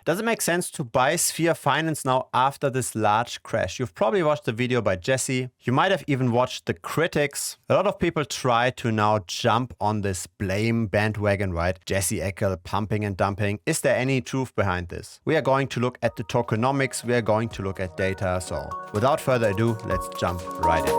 Does it make sense to buy Sphere Finance now after this large crash? You've probably watched the video by Jesse. You might have even watched the critics. A lot of people try to now jump on this blame bandwagon, right? Jesse Eckel pumping and dumping. Is there any truth behind this? We are going to look at the tokenomics. We are going to look at data. So without further ado, let's jump right in.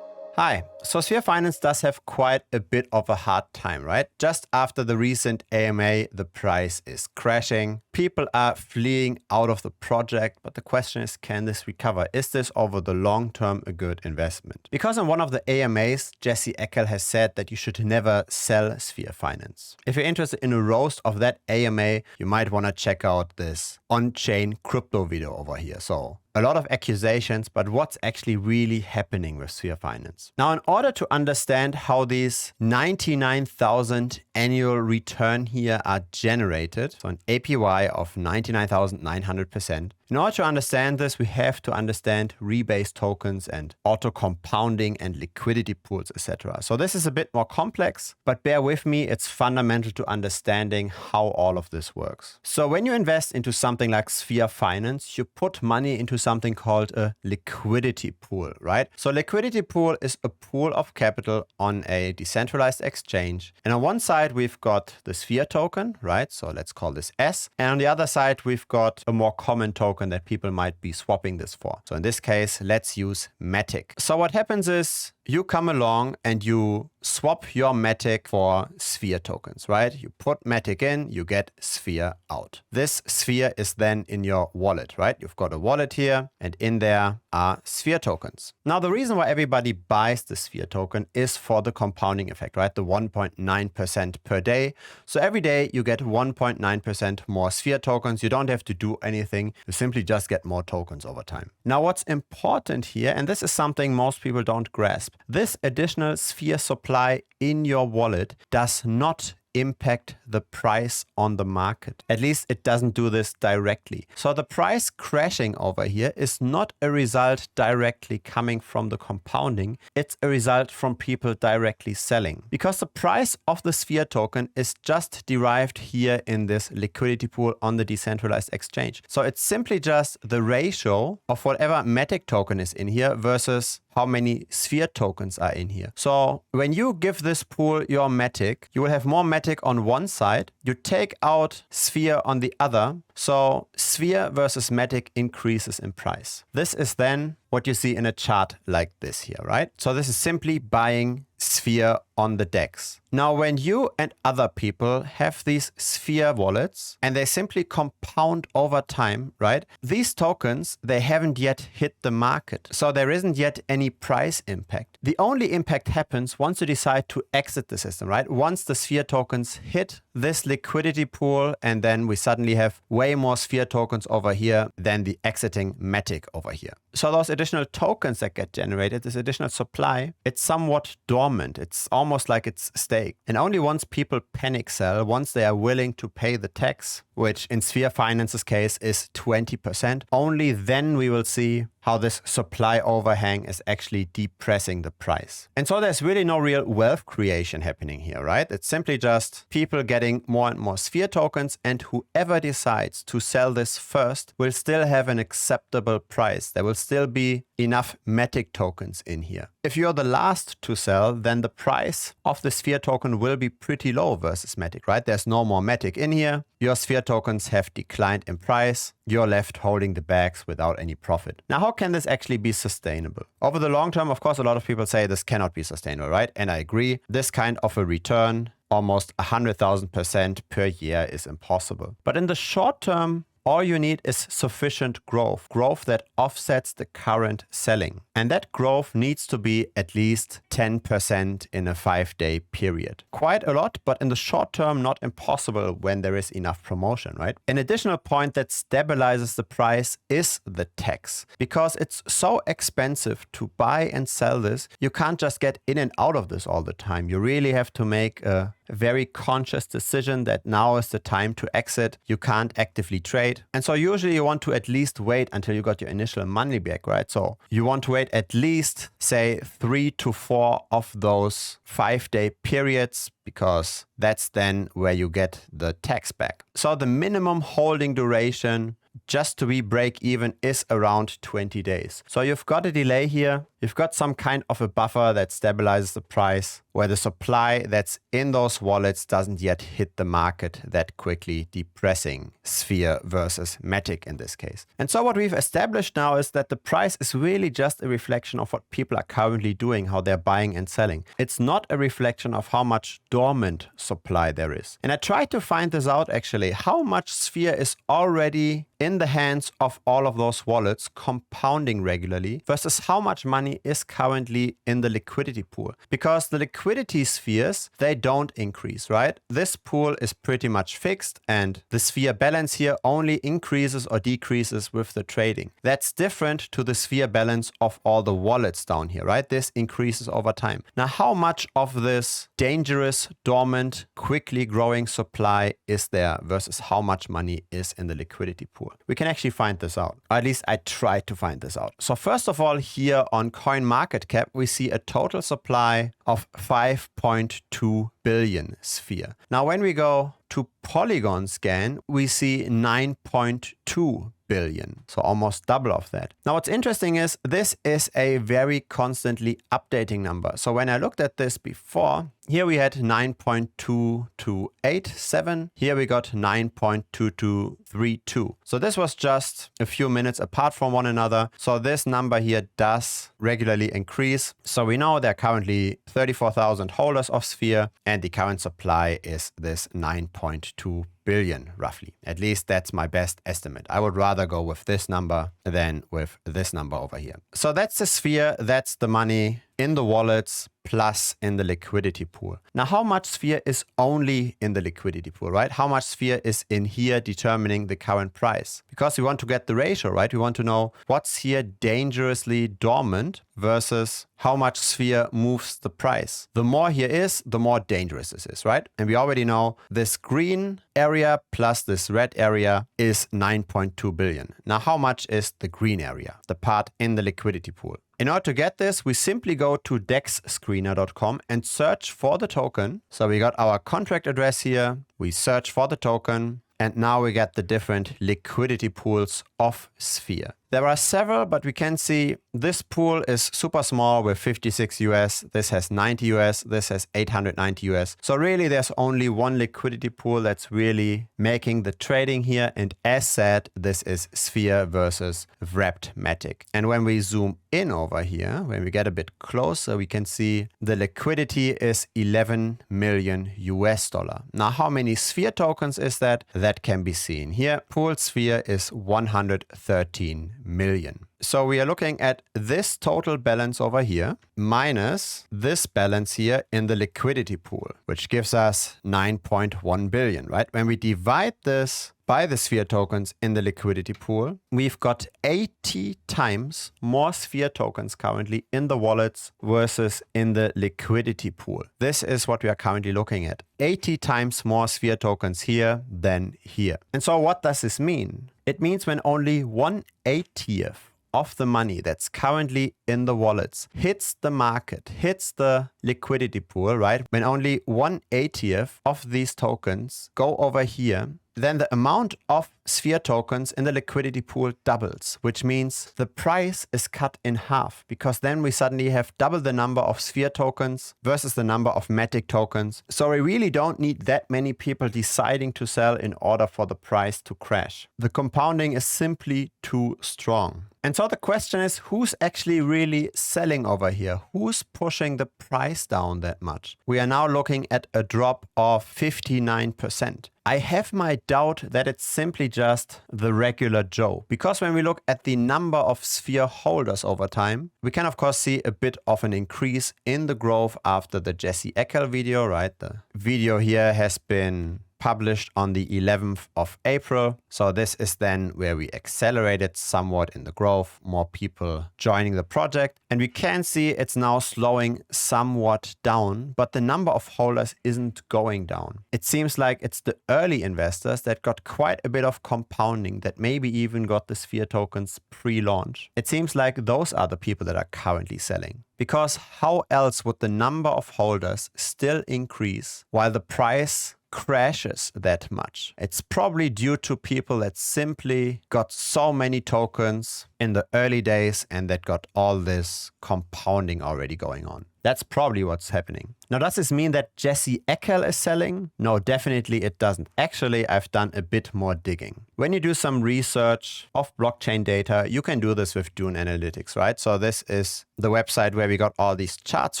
Hi. So Sphere Finance does have quite a bit of a hard time, right? Just after the recent AMA, the price is crashing. People are fleeing out of the project, but the question is, can this recover? Is this over the long term a good investment? Because in one of the AMAs, Jesse Eckel has said that you should never sell Sphere Finance. If you're interested in a roast of that AMA, you might want to check out this on-chain crypto video over here. So a lot of accusations, but what's actually really happening with Sphere Finance? Now, in order to understand how these 99,000 annual return here are generated, so an APY of 99,900%, in order to understand this, we have to understand rebase tokens and auto compounding and liquidity pools, etc. So this is a bit more complex, but bear with me, it's fundamental to understanding how all of this works. So when you invest into something like Sphere Finance, you put money into something called a liquidity pool, right? So liquidity pool is a pool of capital on a decentralized exchange. And on one side, we've got the Sphere token, right? So let's call this S. And on the other side, we've got a more common token that people might be swapping this for. So in this case, let's use Matic. So what happens is you come along and you swap your Matic for Sphere tokens, right? You put Matic in, you get Sphere out. This Sphere is then in your wallet, right? You've got a wallet here and in there are Sphere tokens. Now, the reason why everybody buys the Sphere token is for the compounding effect, right? The 1.9% per day. So every day you get 1.9% more Sphere tokens. You don't have to do anything. You simply just get more tokens over time. Now, what's important here, and this is something most people don't grasp, this additional Sphere supply in your wallet does not impact the price on the market. At least it doesn't do this directly. So the price crashing over here is not a result directly coming from the compounding. It's a result from people directly selling. Because the price of the Sphere token is just derived here in this liquidity pool on the decentralized exchange. So it's simply just the ratio of whatever Matic token is in here versus how many Sphere tokens are in here. So when you give this pool your Matic, you will have more Matic on one side. You take out Sphere on the other. So Sphere versus Matic increases in price. This is then what you see in a chart like this here, right? So this is simply buying Sphere on the DEX. Now, when you and other people have these Sphere wallets and they simply compound over time, right? These tokens, they haven't yet hit the market. So there isn't yet any price impact. The only impact happens once you decide to exit the system, right? Once the Sphere tokens hit this liquidity pool and then we suddenly have way more Sphere tokens over here than the exiting Matic over here. So those additional tokens that get generated, this additional supply, it's somewhat dormant. It's almost like it's staked. And only once people panic sell, once they are willing to pay the tax, which in Sphere Finance's case is 20%, only then we will see how this supply overhang is actually depressing the price. And so there's really no real wealth creation happening here, right? It's simply just people getting more and more Sphere tokens, and whoever decides to sell this first will still have an acceptable price. There will still be enough Matic tokens in here. If you're the last to sell, then the price of the Sphere token will be pretty low versus Matic, right? There's no more Matic in here. Your Sphere tokens have declined in price. You're left holding the bags without any profit. Now, how can this actually be sustainable? Over the long term, of course, a lot of people say this cannot be sustainable, right? And I agree. This kind of a return, almost 100,000% per year, is impossible. But in the short term, all you need is sufficient growth that offsets the current selling. And that growth needs to be at least 10% in a 5-day period. Quite a lot, but in the short term, not impossible when there is enough promotion, right? An additional point that stabilizes the price is the tax. Because it's so expensive to buy and sell this, you can't just get in and out of this all the time. You really have to make a very conscious decision that now is the time to exit. You can't actively trade. And so usually you want to at least wait until you got your initial money back, right? So you want to wait at least, say, 3 to 4 of those 5-day periods, because that's then where you get the tax back. So the minimum holding duration just to be break even is around 20 days. So you've got a delay here. You've got some kind of a buffer that stabilizes the price, where the supply that's in those wallets doesn't yet hit the market that quickly, depressing Sphere versus Matic in this case. And so what we've established now is that the price is really just a reflection of what people are currently doing, how they're buying and selling. It's not a reflection of how much dormant supply there is. And I tried to find this out actually, how much Sphere is already in the hands of all of those wallets compounding regularly versus how much money is currently in the liquidity pool. Because the liquidity spheres, they don't increase, right? This pool is pretty much fixed, and the Sphere balance here only increases or decreases with the trading. That's different to the Sphere balance of all the wallets down here, right? This increases over time. Now, how much of this dangerous, dormant, quickly growing supply is there versus how much money is in the liquidity pool? We can actually find this out. Or at least I tried to find this out. So first of all, here on CoinMarketCap, we see a total supply of 5.2 billion Sphere. Now, when we go to Polygon Scan, we see 9.2 billion. So almost double of that. Now, what's interesting is this is a very constantly updating number. So when I looked at this before, here we had 9.2287. Here we got 9.2232. So this was just a few minutes apart from one another. So this number here does regularly increase. So we know there are currently 34,000 holders of Sphere, and the current supply is this 9.2 billion roughly. At least that's my best estimate. I would rather go with this number than with this number over here. So that's the Sphere, that's the money in the wallets plus in the liquidity pool. Now, how much Sphere is only in the liquidity pool, right? How much Sphere is in here determining the current price? Because we want to get the ratio, right? We want to know what's here dangerously dormant versus how much Sphere moves the price. The more here is, the more dangerous this is, right? And we already know this green area plus this red area is 9.2 billion. Now, how much is the green area, the part in the liquidity pool? In order to get this, we simply go to dexscreener.com and search for the token. So we got our contract address here. We search for the token. And now we get the different liquidity pools of Sphere. There are several, but we can see this pool is super small with 56 US. This has 90 US. This has 890 US. So really there's only one liquidity pool that's really making the trading here. And as said, this is Sphere versus Wrapped Matic. And when we zoom in over here, when we get a bit closer, we can see the liquidity is 11 million US dollar. Now, how many Sphere tokens is that? That can be seen here. Pooled Sphere is 113 million. So we are looking at this total balance over here minus this balance here in the liquidity pool, which gives us 9.1 billion, right? When we divide this by the Sphere tokens in the liquidity pool, we've got 80 times more Sphere tokens currently in the wallets versus in the liquidity pool. This is what we are currently looking at. 80 times more Sphere tokens here than here. And so what does this mean? It means when only 1/80th of the money that's currently in the wallets hits the market, hits the liquidity pool, right? When only 1/80th of these tokens go over here, then the amount of Sphere tokens in the liquidity pool doubles, which means the price is cut in half, because then we suddenly have double the number of Sphere tokens versus the number of Matic tokens. So we really don't need that many people deciding to sell in order for the price to crash. The compounding is simply too strong. And so the question is, who's actually really selling over here? Who's pushing the price down that much? We are now looking at a drop of 59%. I have my doubt that it's simply just the regular Joe. Because when we look at the number of Sphere holders over time, we can of course see a bit of an increase in the growth after the Eckel video, right? The video here has been published on the 11th of April. So this is then where we accelerated somewhat in the growth, more people joining the project. And we can see it's now slowing somewhat down, but the number of holders isn't going down. It seems like it's the early investors that got quite a bit of compounding, that maybe even got the Sphere tokens pre-launch. It seems like those are the people that are currently selling. Because how else would the number of holders still increase while the price crashes that much? It's probably due to people that simply got so many tokens in the early days and that got all this compounding already going on. That's probably what's happening. Now, does this mean that Jesse Eckel is selling? No, definitely it doesn't. Actually, I've done a bit more digging. When you do some research of blockchain data, you can do this with Dune Analytics, right? So this is the website where we got all these charts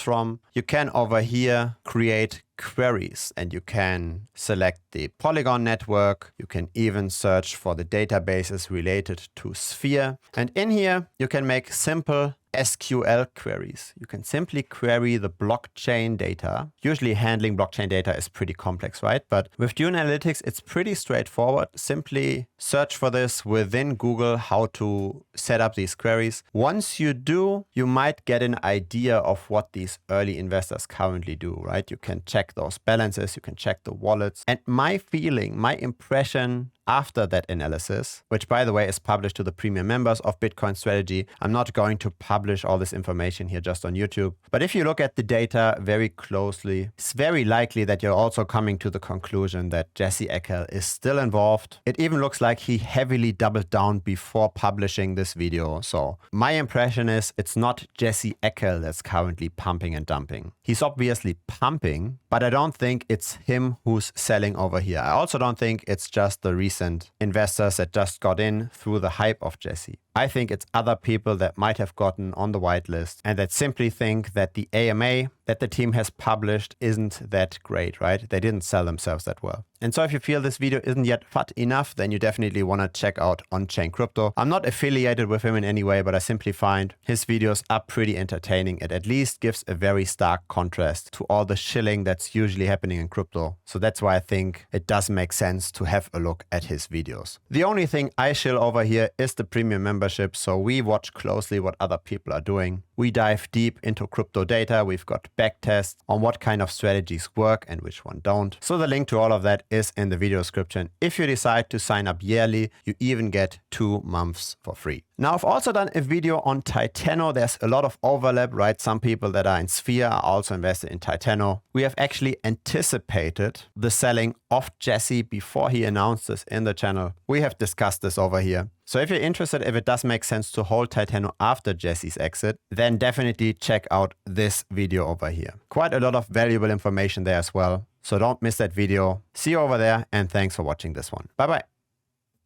from. You can over here create queries and you can select the Polygon network. You can even search for the databases related to Sphere. And in here, you can make simple SQL queries. You can simply query the blockchain data. Usually handling blockchain data is pretty complex, right? But with Dune Analytics, it's pretty straightforward. Simply search for this within Google, how to set up these queries. Once you do, you might get an idea of what these early investors currently do, right? You can check those balances, you can check the wallets. And my feeling, my impression after that analysis, which by the way is published to the premium members of Bitcoin Strategy. I'm not going to publish all this information here just on YouTube. But if you look at the data very closely, it's very likely that you're also coming to the conclusion that Jesse Eckel is still involved. It even looks like he heavily doubled down before publishing this video. So my impression is it's not Jesse Eckel that's currently pumping and dumping. He's obviously pumping, but I don't think it's him who's selling over here. I also don't think it's just the recent investors that just got in through the hype of Jesse. I think it's other people that might have gotten on the whitelist and that simply think that the AMA that the team has published isn't that great, right? They didn't sell themselves that well. And so if you feel this video isn't yet fat enough, then you definitely want to check out On-Chain Crypto. I'm not affiliated with him in any way, but I simply find his videos are pretty entertaining. It at least gives a very stark contrast to all the shilling that's usually happening in crypto. So that's why I think it does make sense to have a look at his videos. The only thing I shill over here is the premium membership. So we watch closely what other people are doing. We dive deep into crypto data. We've got backtests on what kind of strategies work and which one don't. So the link to all of that is in the video description. If you decide to sign up yearly, you even get 2 months for free. Now, I've also done a video on Titano. There's a lot of overlap, right? Some people that are in Sphere are also invested in Titano. We have actually anticipated the selling of Jesse before he announced this in the channel. We have discussed this over here. So if you're interested, if it does make sense to hold Titano after Jesse's exit, then definitely check out this video over here. Quite a lot of valuable information there as well. So don't miss that video. See you over there and thanks for watching this one. Bye bye.